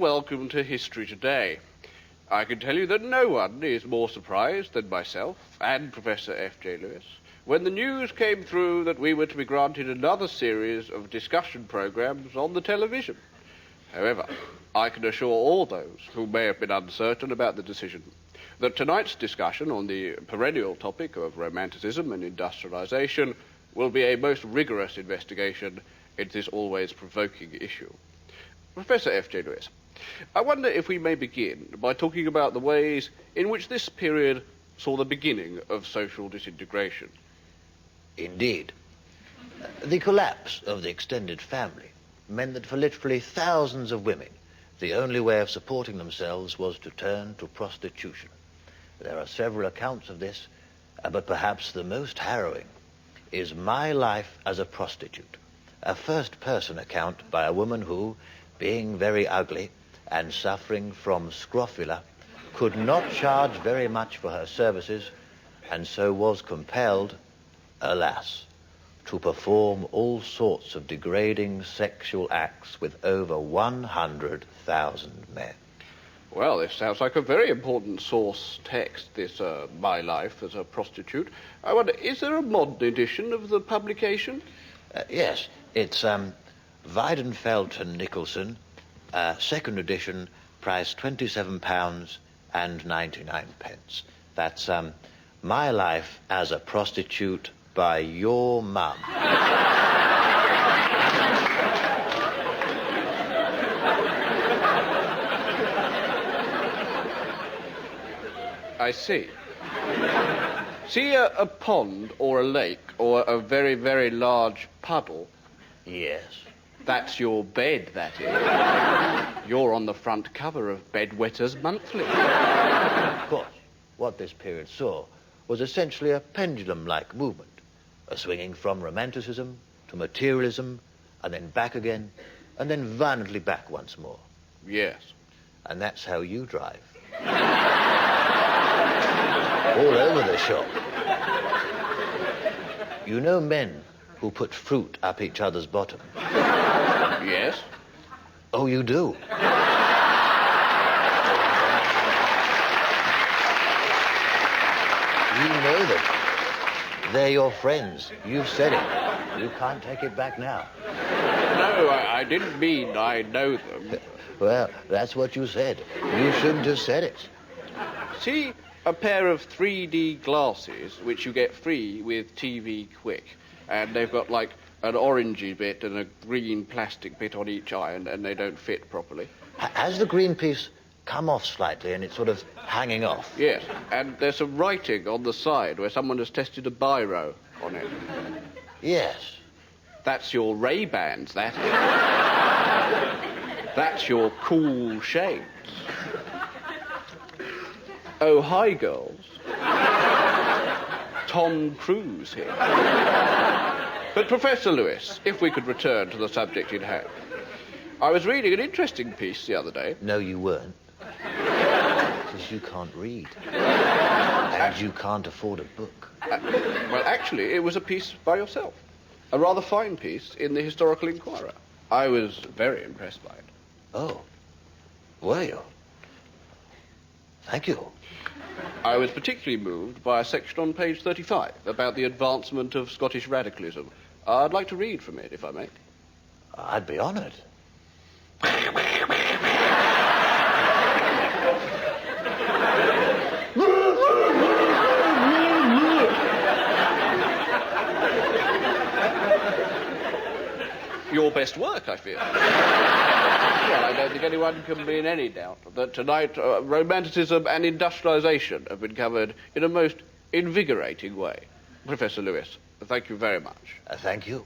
welcome to History Today. I can tell you that no one is more surprised than myself and Professor F.J. Lewis when the news came through that we were to be granted another series of discussion programs on the television. However, I can assure all those who may have been uncertain about the decision that tonight's discussion on the perennial topic of Romanticism and industrialization will be a most rigorous investigation into this always provoking issue. Professor F.J. Lewis, I wonder if we may begin by talking about the ways in which this period saw the beginning of social disintegration. Indeed. The collapse of the extended family meant that for literally thousands of women, the only way of supporting themselves was to turn to prostitution. There are several accounts of this, but perhaps the most harrowing is My Life as a Prostitute, a first-person account by a woman who, being very ugly and suffering from scrofula, could not charge very much for her services, and so was compelled, alas, to perform all sorts of degrading sexual acts with over 100,000 men. Well, this sounds like a very important source text, this My Life as a Prostitute. I wonder, is there a modern edition of the publication? Yes, it's Weidenfeld and Nicholson, second edition, price £27.99. That's My Life as a Prostitute by Your Mum. I see. See a pond or a lake or a very, very large puddle? Yes. That's your bed, that is. You're on the front cover of Bedwetters Monthly. Of course, what this period saw was essentially a pendulum-like movement, a swinging from romanticism to materialism, and then back again, and then violently back once more. Yes. And that's how you drive. All over the shop. You know men who put fruit up each other's bottom? Yes. Oh, you do? You know them. They're your friends. You've said it. You can't take it back now. No, I didn't mean I know them. Well, that's what you said. You shouldn't have said it. See a pair of 3D glasses which you get free with TV Quick, and they've got like an orangey bit and a green plastic bit on each eye, and they don't fit properly. Has the green piece come off slightly and it's sort of hanging off? Yes, and there's some writing on the side where someone has tested a biro on it. Yes. That's your Ray-Bans, that is. That's your cool shades. Oh, hi, girls. Tom Cruise here. But, Professor Lewis, if we could return to the subject in hand. I was reading an interesting piece the other day. No, you weren't. Because you can't read. And you can't afford a book. Well, actually, it was a piece by yourself. A rather fine piece in the Historical Inquirer. I was very impressed by it. Oh. Were you? Thank you. I was particularly moved by a section on page 35 about the advancement of Scottish radicalism. I'd like to read from it, if I may. I'd be honoured. Your best work, I fear. Well, I don't think anyone can be in any doubt that tonight Romanticism and industrialization have been covered in a most invigorating way. Professor Lewis, thank you very much. Thank you.